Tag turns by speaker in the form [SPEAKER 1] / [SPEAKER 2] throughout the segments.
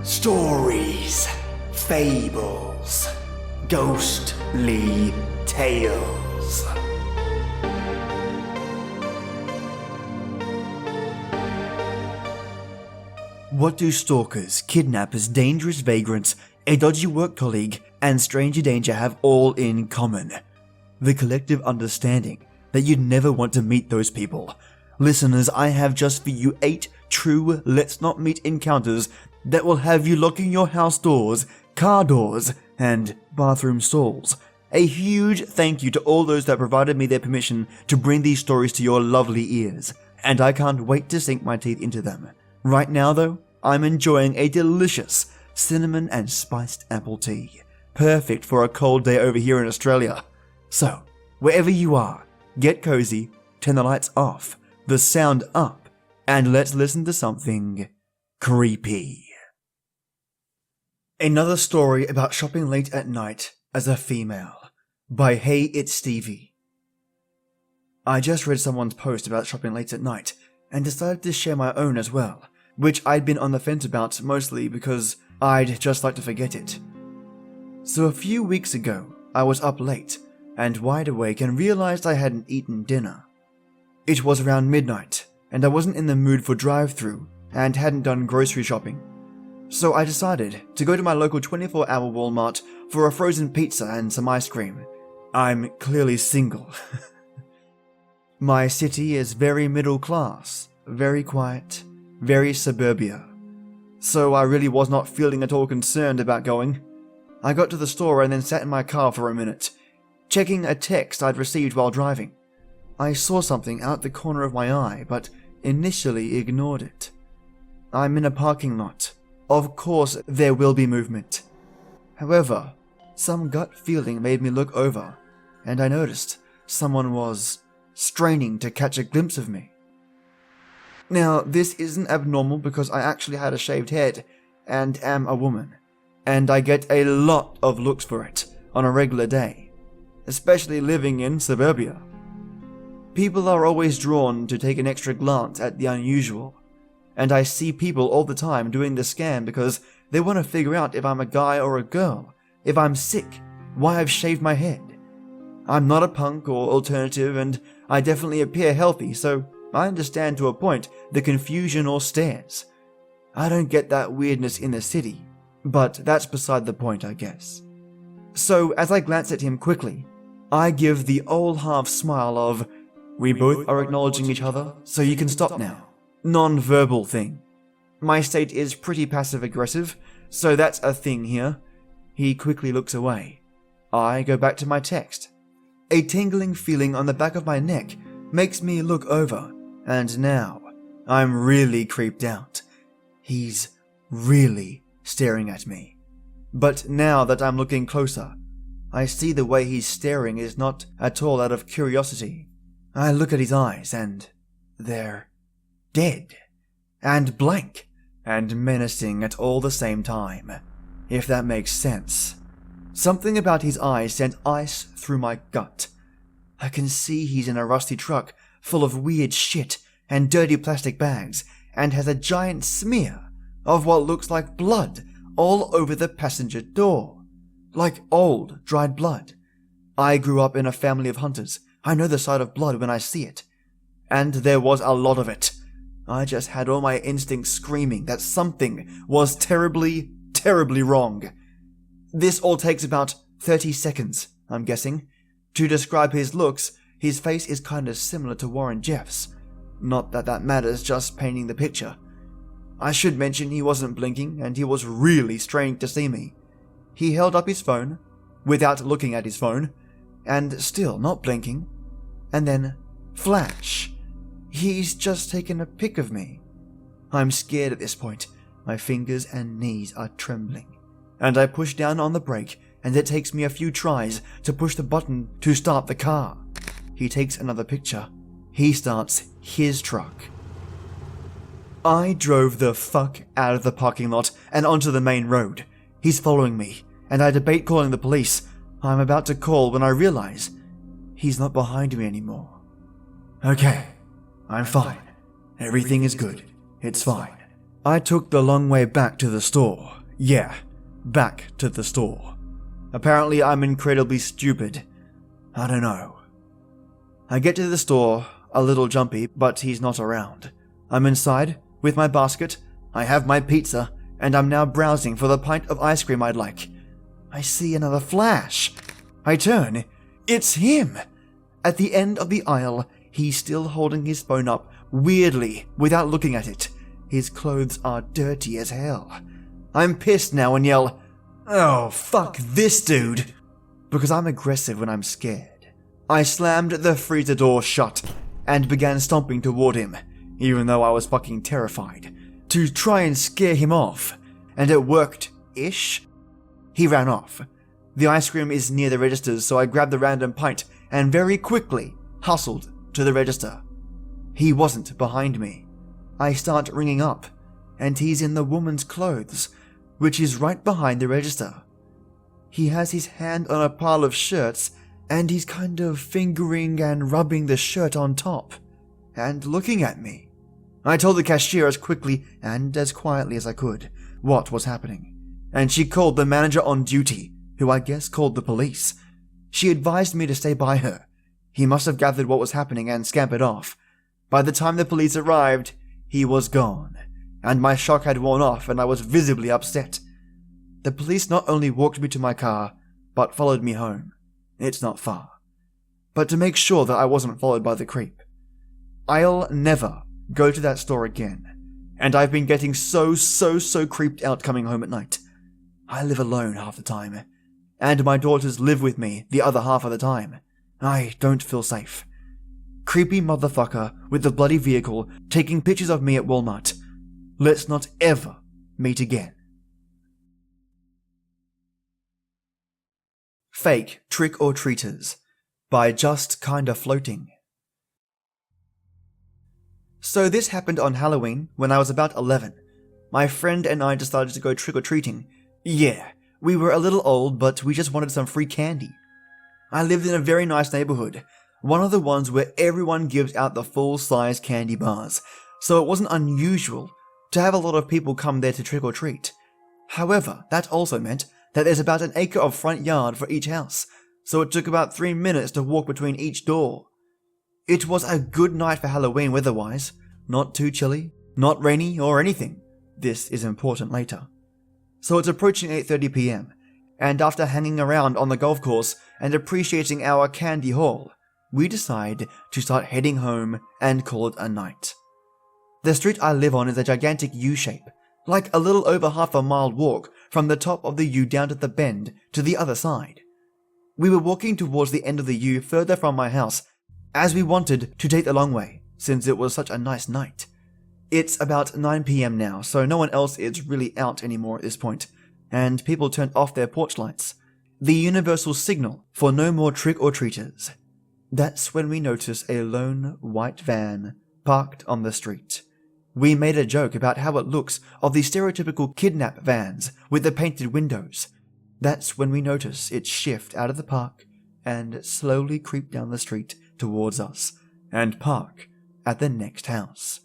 [SPEAKER 1] Stories, Fables, Ghostly Tales. What do stalkers, kidnappers, dangerous vagrants, a dodgy work colleague, and stranger danger have all in common? The collective understanding that you'd never want to meet those people. Listeners, I have just for you 8 true let's not meet encounters that will have you locking your house doors, car doors, and bathroom stalls. A huge thank you to all those that provided me their permission to bring these stories to your lovely ears, and I can't wait to sink my teeth into them. Right now though, I'm enjoying a delicious cinnamon and spiced apple tea, perfect for a cold day over here in Australia. So, wherever you are, get cozy, turn the lights off, the sound up, and let's listen to something creepy. Another story about shopping late at night as a female, by heyitsstevie. I just read someone's post about shopping late at night and decided to share my own as well, which I'd been on the fence about mostly because I'd just like to forget it. So a few weeks ago, I was up late and wide awake and realized I hadn't eaten dinner. It was around midnight and I wasn't in the mood for drive-thru and hadn't done grocery shopping. So I decided to go to my local 24-hour Walmart for a frozen pizza and some ice cream. I'm clearly single. My city is very middle class, very quiet, very suburbia. So I really was not feeling at all concerned about going. I got to the store and then sat in my car for a minute, checking a text I'd received while driving. I saw something out the corner of my eye, but initially ignored it. I'm in a parking lot. Of course, there will be movement. However, some gut feeling made me look over, and I noticed someone was straining to catch a glimpse of me. Now, this isn't abnormal because I actually had a shaved head and am a woman, and I get a lot of looks for it on a regular day, especially living in suburbia. People are always drawn to take an extra glance at the unusual. And I see people all the time doing the scan because they want to figure out if I'm a guy or a girl, if I'm sick, why I've shaved my head. I'm not a punk or alternative and I definitely appear healthy, so I understand to a point the confusion or stares. I don't get that weirdness in the city, but that's beside the point, I guess. So as I glance at him quickly, I give the old half smile of, we both are acknowledging each other, so you can stop now. Non-verbal thing. My state is pretty passive-aggressive, so that's a thing here. He quickly looks away. I go back to my text. A tingling feeling on the back of my neck makes me look over, and now I'm really creeped out. He's really staring at me. But now that I'm looking closer, I see the way he's staring is not at all out of curiosity. I look at his eyes and they're dead, and blank, and menacing at all the same time, if that makes sense. Something about his eyes sent ice through my gut. I can see he's in a rusty truck full of weird shit and dirty plastic bags, and has a giant smear of what looks like blood all over the passenger door. Like old, dried blood. I grew up in a family of hunters. I know the sight of blood when I see it. And there was a lot of it. I just had all my instincts screaming that something was terribly, terribly wrong. This all takes about 30 seconds, I'm guessing. To describe his looks, his face is kinda similar to Warren Jeff's. Not that that matters, just painting the picture. I should mention he wasn't blinking, and he was really straining to see me. He held up his phone, without looking at his phone, and still not blinking. And then, flash. He's just taken a pic of me. I'm scared at this point. My fingers and knees are trembling. And I push down on the brake, and it takes me a few tries to push the button to start the car. He takes another picture. He starts his truck. I drove the fuck out of the parking lot and onto the main road. He's following me, and I debate calling the police. I'm about to call when I realize he's not behind me anymore. Okay. I'm fine. Everything is good. It's fine. I took the long way back to the store. Yeah, back to the store. Apparently I'm incredibly stupid. I don't know. I get to the store, a little jumpy, but he's not around. I'm inside, with my basket, I have my pizza, and I'm now browsing for the pint of ice cream I'd like. I see another flash. I turn. It's him! At the end of the aisle, he's still holding his phone up, weirdly, without looking at it. His clothes are dirty as hell. I'm pissed now and yell, "Oh, fuck this dude!" Because I'm aggressive when I'm scared. I slammed the freezer door shut and began stomping toward him, even though I was fucking terrified, to try and scare him off. And it worked-ish. He ran off. The ice cream is near the registers, so I grabbed the random pint and very quickly hustled to the register. He wasn't behind me. I start ringing up, and he's in the woman's clothes, which is right behind the register. He has his hand on a pile of shirts, and he's kind of fingering and rubbing the shirt on top, and looking at me. I told the cashier as quickly and as quietly as I could what was happening, and she called the manager on duty, who I guess called the police. She advised me to stay by her. He must have gathered what was happening and scampered off. By the time the police arrived, he was gone, and my shock had worn off and I was visibly upset. The police not only walked me to my car, but followed me home. It's not far. But to make sure that I wasn't followed by the creep. I'll never go to that store again, and I've been getting so creeped out coming home at night. I live alone half the time, and my daughters live with me the other half of the time. I don't feel safe. Creepy motherfucker with the bloody vehicle taking pictures of me at Walmart. Let's not ever meet again. Fake Trick-or-Treaters by justkindafloating. So this happened on Halloween when I was about 11. My friend and I decided to go trick-or-treating. Yeah, we were a little old, but we just wanted some free candy. I lived in a very nice neighborhood, one of the ones where everyone gives out the full-size candy bars, so it wasn't unusual to have a lot of people come there to trick-or-treat. However, that also meant that there's about an acre of front yard for each house, so it took about 3 minutes to walk between each door. It was a good night for Halloween weather-wise, not too chilly, not rainy or anything. This is important later. So it's approaching 8:30 p.m, and after hanging around on the golf course and appreciating our candy haul, we decide to start heading home and call it a night. The street I live on is a gigantic U-shape, like a little over half a mile walk from the top of the U down to the bend to the other side. We were walking towards the end of the U further from my house, as we wanted to take the long way, since it was such a nice night. It's about 9 p.m. now, so no one else is really out anymore at this point, and people turned off their porch lights, the universal signal for no more trick-or-treaters. That's when we notice a lone white van parked on the street. We made a joke about how it looks of the stereotypical kidnap vans with the painted windows. That's when we notice it shift out of the park and slowly creep down the street towards us and park at the next house.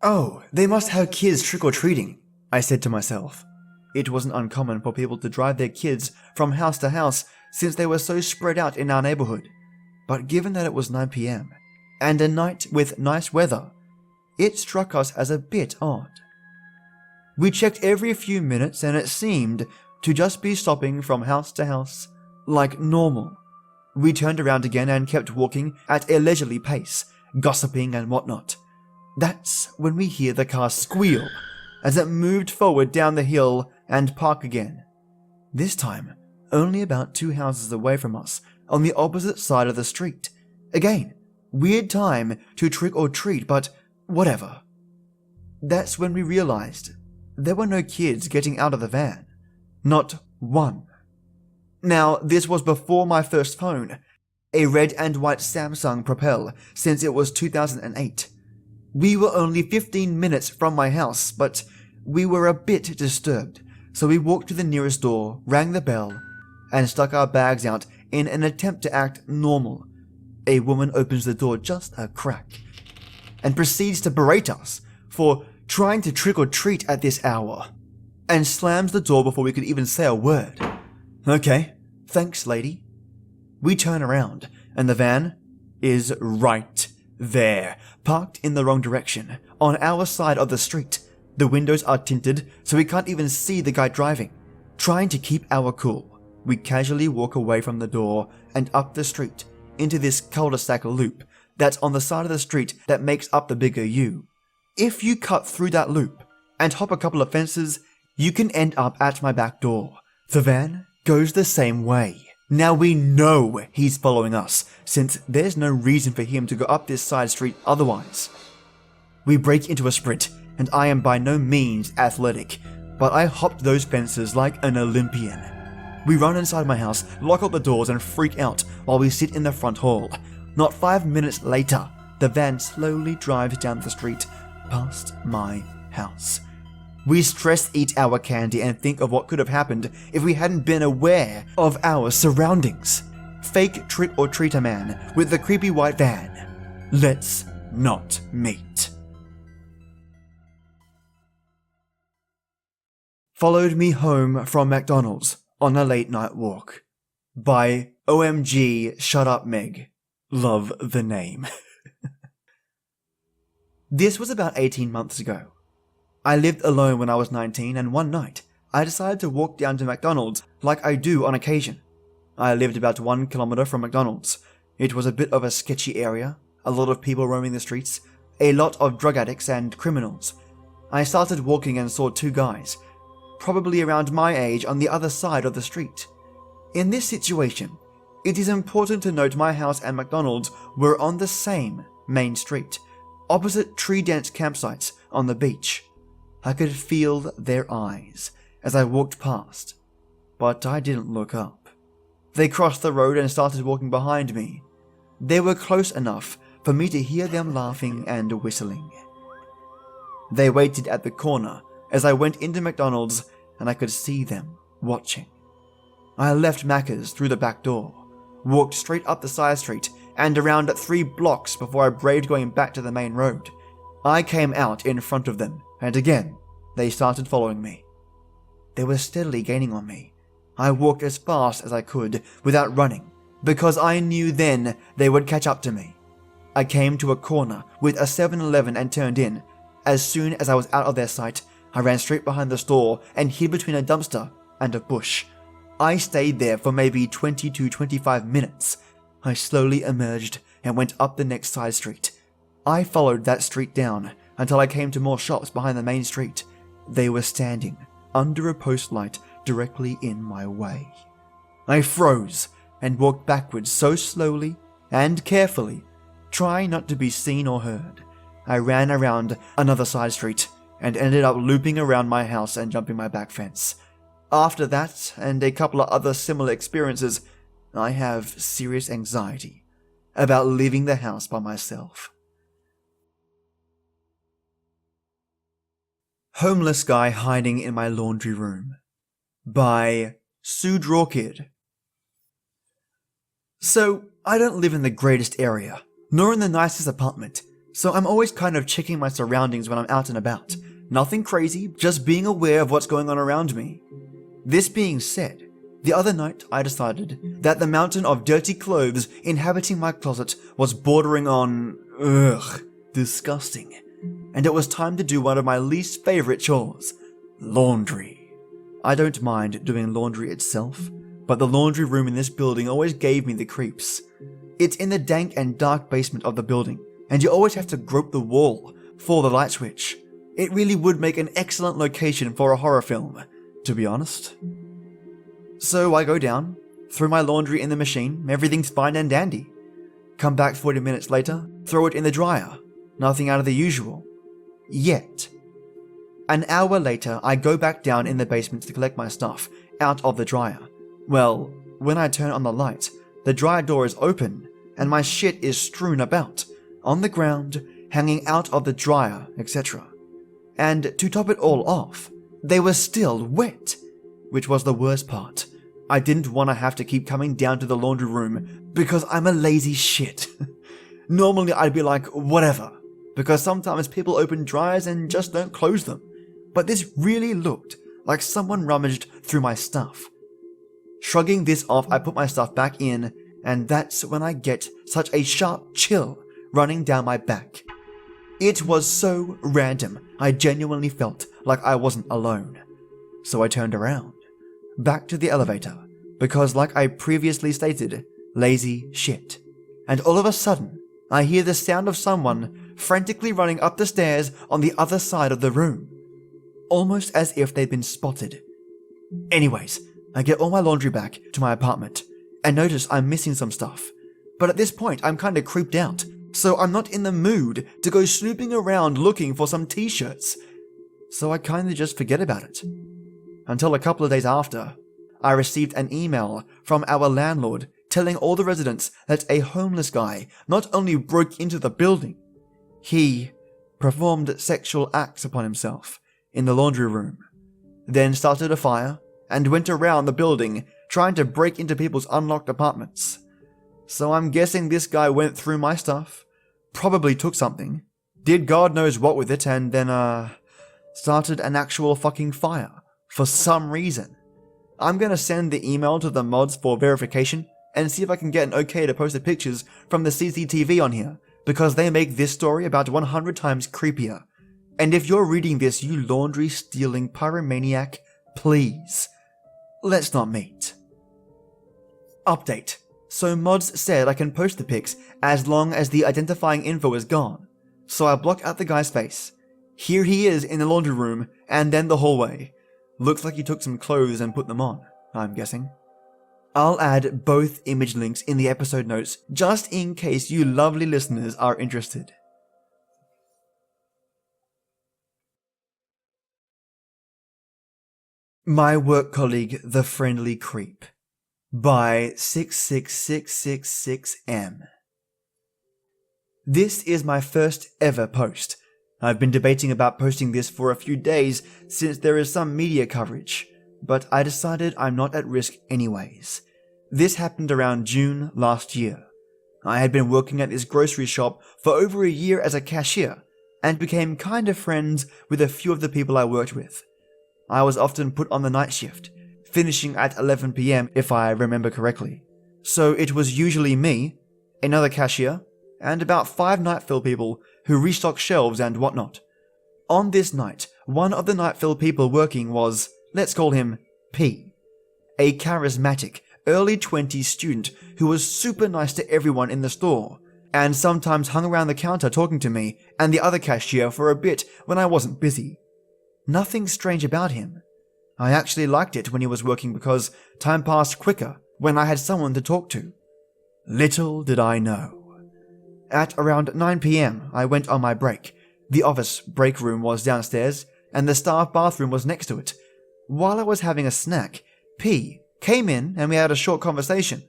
[SPEAKER 1] Oh, they must have kids trick-or-treating, I said to myself. It wasn't uncommon for people to drive their kids from house to house since they were so spread out in our neighborhood. But given that it was 9 p.m, and a night with nice weather, it struck us as a bit odd. We checked every few minutes and it seemed to just be stopping from house to house, like normal. We turned around again and kept walking at a leisurely pace, gossiping and whatnot. That's when we hear the car squeal as it moved forward down the hill and park again. This time, only about 2 houses away from us, on the opposite side of the street. Again, weird time to trick or treat, but whatever. That's when we realized there were no kids getting out of the van. Not one. Now, this was before my first phone, a red and white Samsung Propel, since it was 2008. We were only 15 minutes from my house, but we were a bit disturbed, so we walked to the nearest door, rang the bell, and stuck our bags out in an attempt to act normal. A woman opens the door just a crack and proceeds to berate us for trying to trick or treat at this hour, and slams the door before we could even say a word. Okay, thanks, lady. We turn around, and the van is right there, parked in the wrong direction, on our side of the street. The windows are tinted, so we can't even see the guy driving. Trying to keep our cool, we casually walk away from the door and up the street into this cul-de-sac loop that's on the side of the street that makes up the bigger U. If you cut through that loop and hop a couple of fences, you can end up at my back door. The van goes the same way. Now we know he's following us, since there's no reason for him to go up this side street otherwise. We break into a sprint, and I am by no means athletic, but I hopped those fences like an Olympian. We run inside my house, lock up the doors, and freak out while we sit in the front hall. Not 5 minutes later, the van slowly drives down the street past my house. We stress eat our candy and think of what could have happened if we hadn't been aware of our surroundings. Fake trick-or-treater man with the creepy white van. Let's not meet. Followed me home from McDonald's on a late night walk. By omgshutupmeg. Love the name. This was about 18 months ago. I lived alone when I was 19, and one night, I decided to walk down to McDonald's like I do on occasion. I lived about 1 kilometer from McDonald's. It was a bit of a sketchy area, a lot of people roaming the streets, a lot of drug addicts and criminals. I started walking and saw 2 guys, probably around my age, on the other side of the street. In this situation, it is important to note my house and McDonald's were on the same main street, opposite tree-dense campsites on the beach. I could feel their eyes as I walked past, but I didn't look up. They crossed the road and started walking behind me. They were close enough for me to hear them laughing and whistling. They waited at the corner as I went into McDonald's, and I could see them watching. I left Macca's through the back door, walked straight up the side street, and around 3 blocks before I braved going back to the main road. I came out in front of them, and again, they started following me. They were steadily gaining on me. I walked as fast as I could without running, because I knew then they would catch up to me. I came to a corner with a 7-Eleven and turned in. As soon as I was out of their sight, I ran straight behind the store and hid between a dumpster and a bush. I stayed there for maybe 20 to 25 minutes. I slowly emerged and went up the next side street. I followed that street down until I came to more shops behind the main street. They were standing under a post light directly in my way. I froze and walked backwards so slowly and carefully, trying not to be seen or heard. I ran around another side street and ended up looping around my house and jumping my back fence. After that, and a couple of other similar experiences, I have serious anxiety about leaving the house by myself. Homeless Guy Hiding in My Laundry Room by sudrawkid. So, I don't live in the greatest area, nor in the nicest apartment, so I'm always kind of checking my surroundings when I'm out and about. Nothing crazy, just being aware of what's going on around me. This being said, the other night I decided that the mountain of dirty clothes inhabiting my closet was bordering on disgusting, and it was time to do one of my least favorite chores, laundry. I don't mind doing laundry itself, but the laundry room in this building always gave me the creeps. It's in the dank and dark basement of the building, and you always have to grope the wall for the light switch. It really would make an excellent location for a horror film, to be honest. So I go down, throw my laundry in the machine, everything's fine and dandy. Come back 40 minutes later, throw it in the dryer. Nothing out of the usual. Yet. An hour later, I go back down in the basement to collect my stuff out of the dryer. Well, when I turn on the light, the dryer door is open, and my shit is strewn about, on the ground, hanging out of the dryer, etc. And to top it all off, they were still wet, which was the worst part. I didn't want to have to keep coming down to the laundry room because I'm a lazy shit. Normally I'd be like, whatever, because sometimes people open dryers and just don't close them. But this really looked like someone rummaged through my stuff. Shrugging this off, I put my stuff back in, and that's when I get such a sharp chill running down my back. It was so random, I genuinely felt like I wasn't alone. So I turned around, back to the elevator, because like I previously stated, lazy shit. And all of a sudden, I hear the sound of someone frantically running up the stairs on the other side of the room, almost as if they'd been spotted. Anyways, I get all my laundry back to my apartment and notice I'm missing some stuff. But at this point, I'm kinda creeped out, so I'm not in the mood to go snooping around looking for some t-shirts. So I kinda just forget about it. Until a couple of days after, I received an email from our landlord telling all the residents that a homeless guy not only broke into the building, he performed sexual acts upon himself in the laundry room, then started a fire and went around the building trying to break into people's unlocked apartments. So I'm guessing this guy went through my stuff, probably took something, did God knows what with it, and then started an actual fucking fire for some reason. I'm gonna send the email to the mods for verification and see if I can get an okay to post the pictures from the CCTV on here, because they make this story about 100 times creepier. And if you're reading this, you laundry-stealing pyromaniac, please, let's not meet. Update. So mods said I can post the pics as long as the identifying info is gone. So I block out the guy's face. Here he is in the laundry room, and then the hallway. Looks like he took some clothes and put them on, I'm guessing. I'll add both image links in the episode notes just in case you lovely listeners are interested. My Work Colleague, the Friendly Creep by 66666M. This is my first ever post. I've been debating about posting this for a few days since there is some media coverage, but I decided I'm not at risk anyways. This happened around June last year. I had been working at this grocery shop for over a year as a cashier and became kind of friends with a few of the people I worked with. I was often put on the night shift, finishing at 11 PM if I remember correctly. So it was usually me, another cashier, and about 5 night fill people who restock shelves and whatnot. On this night, one of the night fill people working was, let's call him P, a charismatic, early 20s student who was super nice to everyone in the store, and sometimes hung around the counter talking to me and the other cashier for a bit when I wasn't busy. Nothing strange about him. I actually liked it when he was working because time passed quicker when I had someone to talk to. Little did I know. At around 9 PM, I went on my break. The office break room was downstairs, and the staff bathroom was next to it. While I was having a snack, P came in and we had a short conversation.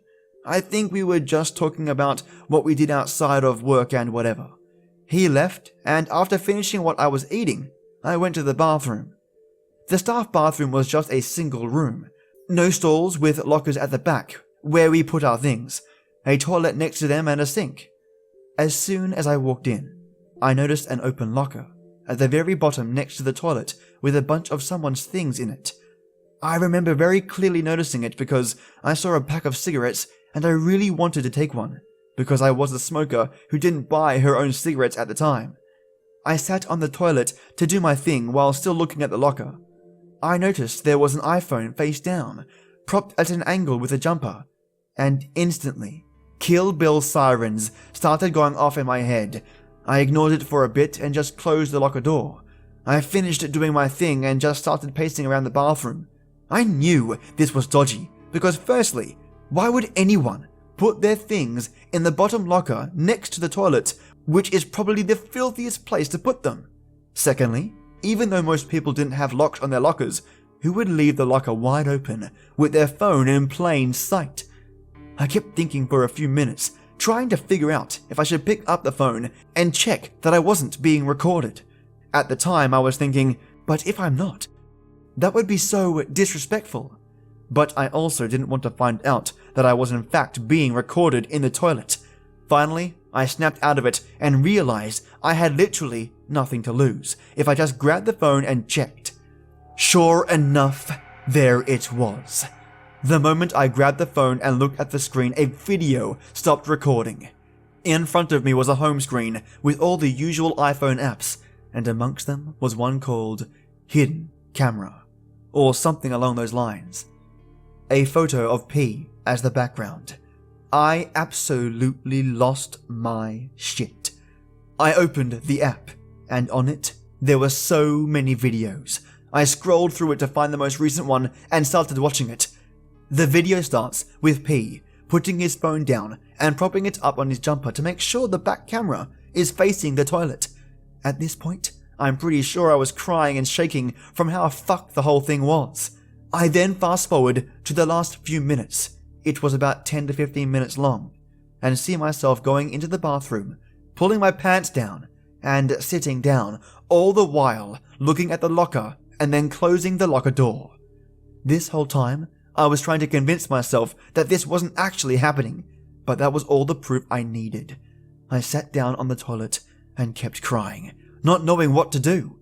[SPEAKER 1] I think we were just talking about what we did outside of work and whatever. He left, and after finishing what I was eating, I went to the bathroom. The staff bathroom was just a single room. No stalls with lockers at the back, where we put our things. A toilet next to them and a sink. As soon as I walked in, I noticed an open locker at the very bottom next to the toilet with a bunch of someone's things in it. I remember very clearly noticing it because I saw a pack of cigarettes and I really wanted to take one, because I was a smoker who didn't buy her own cigarettes at the time. I sat on the toilet to do my thing while still looking at the locker. I noticed there was an iPhone face down, propped at an angle with a jumper, and instantly, Kill Bill sirens started going off in my head. I ignored it for a bit and just closed the locker door. I finished doing my thing and just started pacing around the bathroom. I knew this was dodgy, because firstly, why would anyone put their things in the bottom locker next to the toilet, which is probably the filthiest place to put them? Secondly, even though most people didn't have locks on their lockers, who would leave the locker wide open with their phone in plain sight? I kept thinking for a few minutes, trying to figure out if I should pick up the phone and check that I wasn't being recorded. At the time I was thinking, but if I'm not? That would be so disrespectful. But I also didn't want to find out that I was in fact being recorded in the toilet. Finally, I snapped out of it and realized I had literally nothing to lose if I just grabbed the phone and checked. Sure enough, there it was. The moment I grabbed the phone and looked at the screen, a video stopped recording. In front of me was a home screen with all the usual iPhone apps, and amongst them was one called Hidden Camera, or something along those lines. A photo of P as the background. I absolutely lost my shit. I opened the app, and on it, there were so many videos. I scrolled through it to find the most recent one and started watching it. The video starts with P putting his phone down and propping it up on his jumper to make sure the back camera is facing the toilet. At this point, I'm pretty sure I was crying and shaking from how fucked the whole thing was. I then fast forward to the last few minutes. It was about 10 to 15 minutes long, and see myself going into the bathroom, pulling my pants down, and sitting down, all the while looking at the locker and then closing the locker door. This whole time, I was trying to convince myself that this wasn't actually happening, but that was all the proof I needed. I sat down on the toilet and kept crying, not knowing what to do.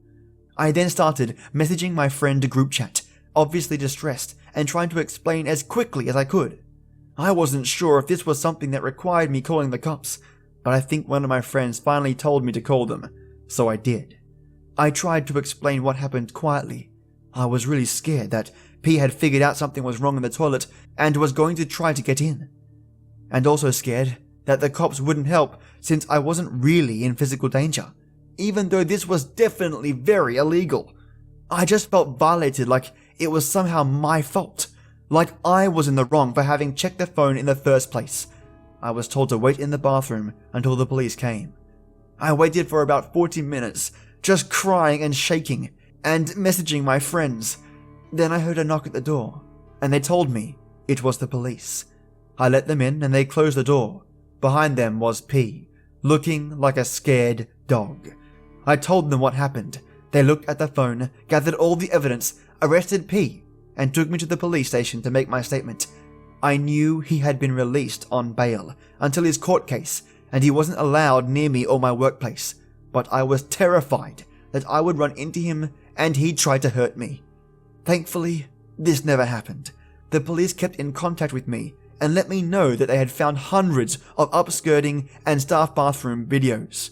[SPEAKER 1] I then started messaging my friend group chat, obviously distressed and trying to explain as quickly as I could. I wasn't sure if this was something that required me calling the cops, but I think one of my friends finally told me to call them, so I did. I tried to explain what happened quietly. I was really scared that P had figured out something was wrong in the toilet and was going to try to get in. And also scared that the cops wouldn't help since I wasn't really in physical danger, even though this was definitely very illegal. I just felt violated, like it was somehow my fault, like I was in the wrong for having checked the phone in the first place. I was told to wait in the bathroom until the police came. I waited for about 40 minutes, just crying and shaking, and messaging my friends. Then I heard a knock at the door, and they told me it was the police. I let them in and they closed the door. Behind them was P, looking like a scared dog. I told them what happened. They looked at the phone, gathered all the evidence, arrested P, and took me to the police station to make my statement. I knew he had been released on bail until his court case, and he wasn't allowed near me or my workplace, but I was terrified that I would run into him and he'd try to hurt me. Thankfully, this never happened. The police kept in contact with me and let me know that they had found hundreds of upskirting and staff bathroom videos.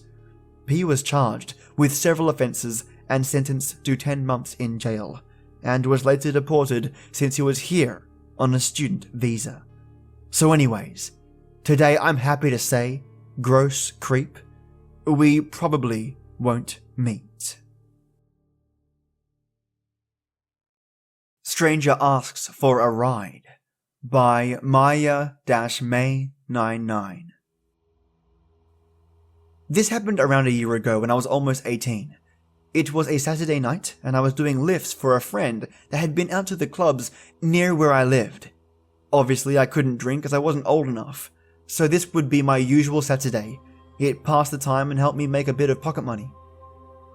[SPEAKER 1] P was charged with several offences and sentenced to 10 months in jail, and was later deported since he was here on a student visa. So anyways, today I'm happy to say, gross creep, we probably won't meet. Stranger Asks for a Ride by Maya-May99. This happened around a year ago when I was almost 18. It was a Saturday night and I was doing lifts for a friend that had been out to the clubs near where I lived. Obviously I couldn't drink as I wasn't old enough, so this would be my usual Saturday. It passed the time and helped me make a bit of pocket money.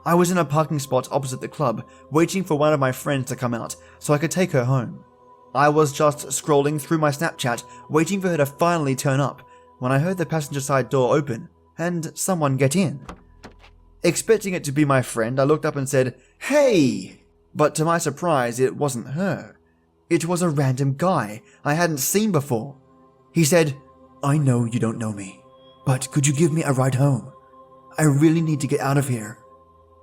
[SPEAKER 1] I was in a parking spot opposite the club, waiting for one of my friends to come out so I could take her home. I was just scrolling through my Snapchat, waiting for her to finally turn up, when I heard the passenger side door open and someone get in. Expecting it to be my friend, I looked up and said, "Hey!" But to my surprise, it wasn't her. It was a random guy I hadn't seen before. He said, "I know you don't know me, but could you give me a ride home? I really need to get out of here."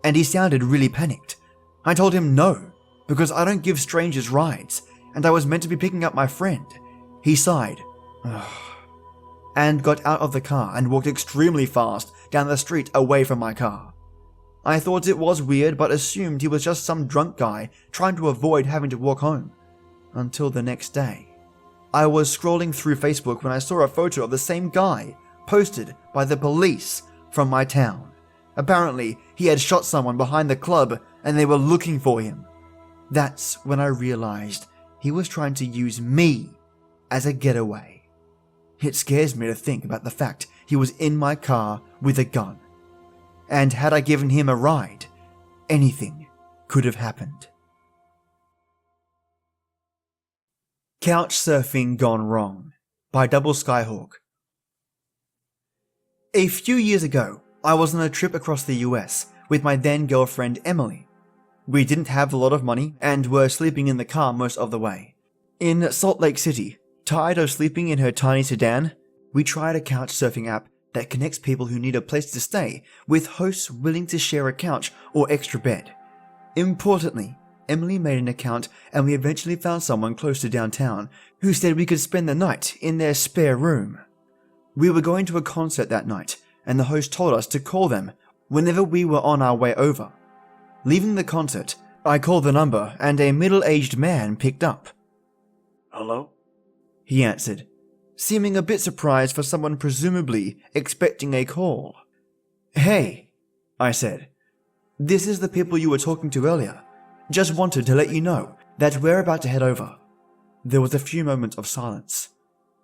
[SPEAKER 1] And he sounded really panicked. I told him no, because I don't give strangers rides, and I was meant to be picking up my friend. He sighed, and got out of the car and walked extremely fast down the street away from my car. I thought it was weird, but assumed he was just some drunk guy trying to avoid having to walk home. Until the next day. I was scrolling through Facebook when I saw a photo of the same guy posted by the police from my town. Apparently, he had shot someone behind the club and they were looking for him. That's when I realized he was trying to use me as a getaway. It scares me to think about the fact he was in my car with a gun. And had I given him a ride, anything could have happened. Couch Surfing Gone Wrong by doubleskyhawk. A few years ago, I was on a trip across the US with my then girlfriend Emily. We didn't have a lot of money and were sleeping in the car most of the way. In Salt Lake City, tired of sleeping in her tiny sedan, we tried a couch surfing app that connects people who need a place to stay with hosts willing to share a couch or extra bed. Importantly, Emily made an account and we eventually found someone close to downtown who said we could spend the night in their spare room. We were going to a concert that night, and the host told us to call them whenever we were on our way over. Leaving the concert, I called the number and a middle-aged man picked up.
[SPEAKER 2] Hello?
[SPEAKER 1] He answered, seeming a bit surprised for someone presumably expecting a call. Hey, I said. This is the people you were talking to earlier. Just wanted to let you know that we're about to head over. There was a few moments of silence.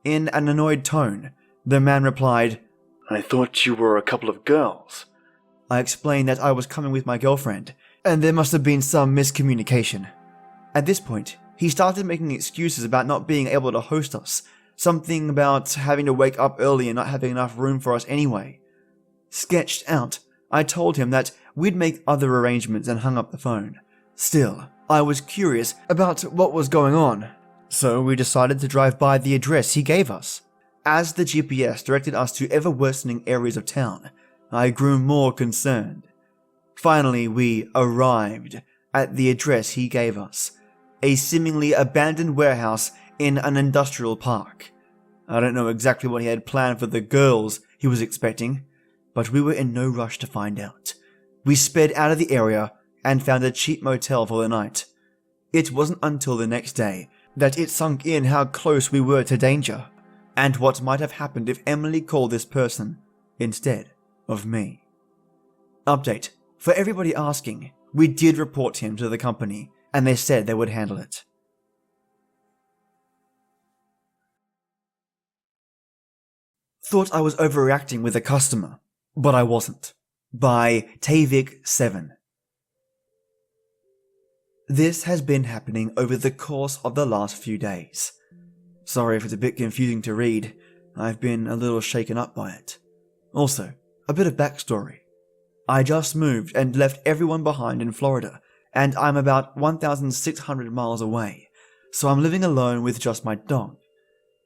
[SPEAKER 1] In an annoyed tone, the man replied,
[SPEAKER 2] I thought you were a couple of girls.
[SPEAKER 1] I explained that I was coming with my girlfriend, and there must have been some miscommunication. At this point, he started making excuses about not being able to host us, something about having to wake up early and not having enough room for us anyway. Sketched out, I told him that we'd make other arrangements and hung up the phone. Still, I was curious about what was going on, so we decided to drive by the address he gave us. As the GPS directed us to ever-worsening areas of town, I grew more concerned. Finally, we arrived at the address he gave us, a seemingly abandoned warehouse in an industrial park. I don't know exactly what he had planned for the girls he was expecting, but we were in no rush to find out. We sped out of the area and found a cheap motel for the night. It wasn't until the next day that it sunk in how close we were to danger, and what might have happened if Emily called this person instead of me. Update. For everybody asking, we did report him to the company, and they said they would handle it. Thought I was overreacting with a customer, but I wasn't. By Tavik7. This has been happening over the course of the last few days. Sorry if it's a bit confusing to read, I've been a little shaken up by it. Also, a bit of backstory. I just moved and left everyone behind in Florida, and I'm about 1,600 miles away, so I'm living alone with just my dog.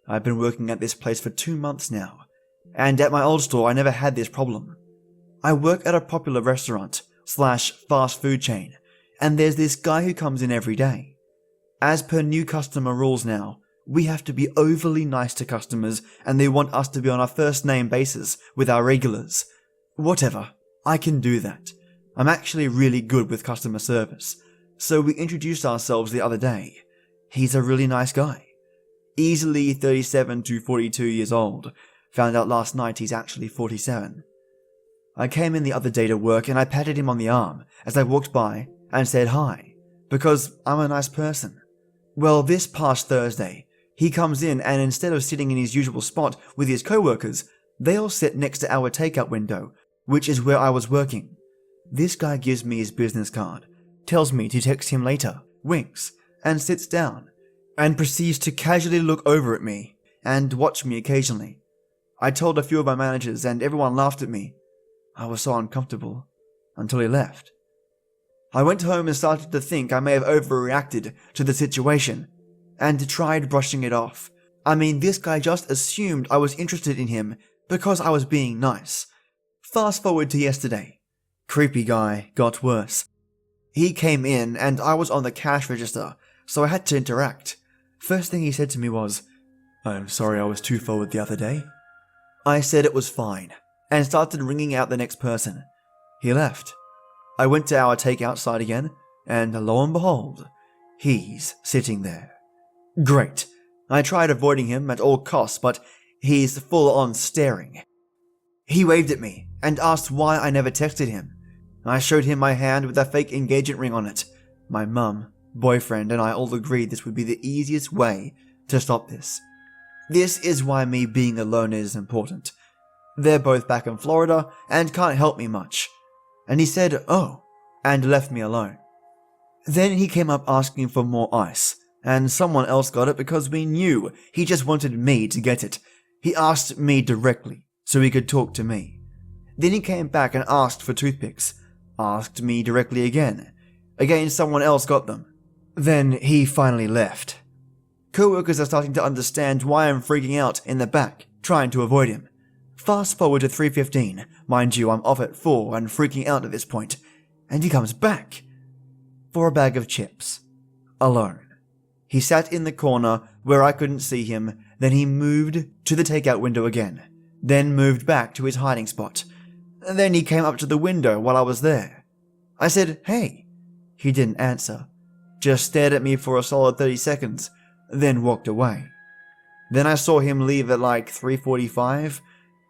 [SPEAKER 1] I've been working at this place for 2 months now, and at my old store I never had this problem. I work at a popular restaurant/fast food chain, and there's this guy who comes in every day. As per new customer rules now, we have to be overly nice to customers and they want us to be on a first name basis with our regulars. Whatever, I can do that. I'm actually really good with customer service, so we introduced ourselves the other day. He's a really nice guy. Easily 37 to 42 years old. Found out last night he's actually 47. I came in the other day to work and I patted him on the arm as I walked by and said hi, because I'm a nice person. Well, this past Thursday, he comes in and instead of sitting in his usual spot with his co-workers, they all sit next to our takeout window, which is where I was working. This guy gives me his business card, tells me to text him later, winks, and sits down, and proceeds to casually look over at me and watch me occasionally. I told a few of my managers and everyone laughed at me. I was so uncomfortable until he left. I went home and started to think I may have overreacted to the situation and tried brushing it off. I mean, this guy just assumed I was interested in him because I was being nice. Fast forward to yesterday. Creepy guy got worse. He came in and I was on the cash register, so I had to interact. First thing he said to me was, "I'm sorry I was too forward the other day." I said it was fine, and started ringing out the next person. He left. I went to our takeout side again, and lo and behold, he's sitting there. Great. I tried avoiding him at all costs, but he's full on staring. He waved at me and asked why I never texted him. I showed him my hand with a fake engagement ring on it. My mum, boyfriend, and I all agreed this would be the easiest way to stop this. This is why me being alone is important. They're both back in Florida and can't help me much. And he said, "Oh," and left me alone. Then he came up asking for more ice, and someone else got it because we knew he just wanted me to get it. He asked me directly, so he could talk to me. Then he came back and asked for toothpicks, asked me directly again. Again, someone else got them. Then he finally left. Co-workers are starting to understand why I'm freaking out in the back, trying to avoid him. Fast forward to 3:15, mind you, I'm off at 4 and freaking out at this point, and he comes back for a bag of chips, alone. He sat in the corner where I couldn't see him, then he moved to the takeout window again, then moved back to his hiding spot. Then he came up to the window while I was there. I said, "Hey." He didn't answer, just stared at me for a solid 30 seconds, then walked away. Then I saw him leave at like 3:45.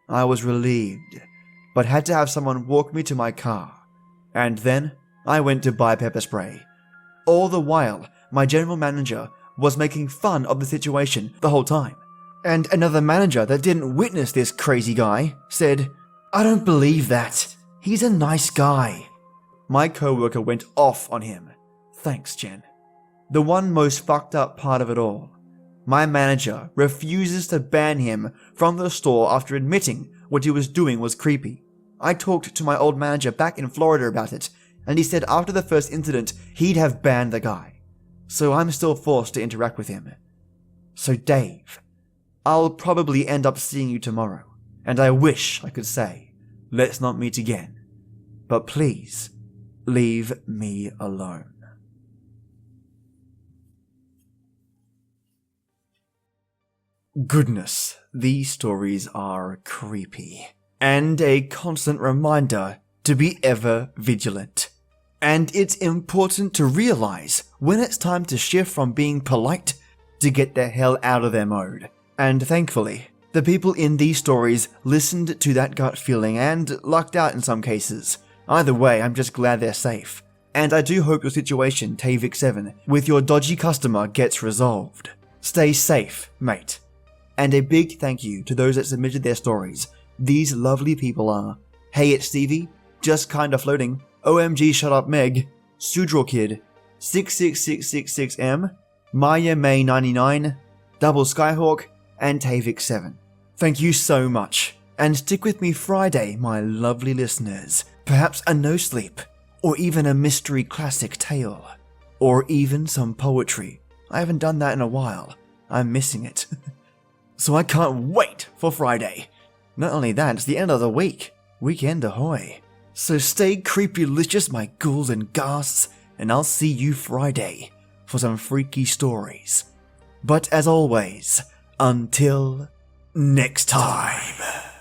[SPEAKER 1] I was relieved, but had to have someone walk me to my car. And then I went to buy pepper spray. All the while, my general manager was making fun of the situation the whole time. And another manager that didn't witness this crazy guy said, "I don't believe that. He's a nice guy." My coworker went off on him. Thanks, Jen. The one most fucked up part of it all. My manager refuses to ban him from the store after admitting what he was doing was creepy. I talked to my old manager back in Florida about it, and he said after the first incident he'd have banned the guy. So I'm still forced to interact with him. So Dave, I'll probably end up seeing you tomorrow, and I wish I could say, let's not meet again. But please, leave me alone. Goodness, these stories are creepy, and a constant reminder to be ever vigilant. And it's important to realize when it's time to shift from being polite to get the hell out of their mode. And thankfully, the people in these stories listened to that gut feeling and lucked out in some cases. Either way, I'm just glad they're safe. And I do hope your situation, Tavik7, with your dodgy customer gets resolved. Stay safe, mate. And a big thank you to those that submitted their stories. These lovely people are heyitsstevie, justkindafloating, omgshutupmeg, sudrawkid, 66666M, Maya May 99, doubleskyhawk, and Tavik7. Thank you so much, and stick with me Friday, my lovely listeners. Perhaps a no sleep, or even a mystery classic tale, or even some poetry. I haven't done that in a while. I'm missing it. So I can't wait for Friday. Not only that, it's the end of the week. Weekend ahoy. So stay creepy-licious, my ghouls and ghasts, and I'll see you Friday for some freaky stories. But as always, until next time.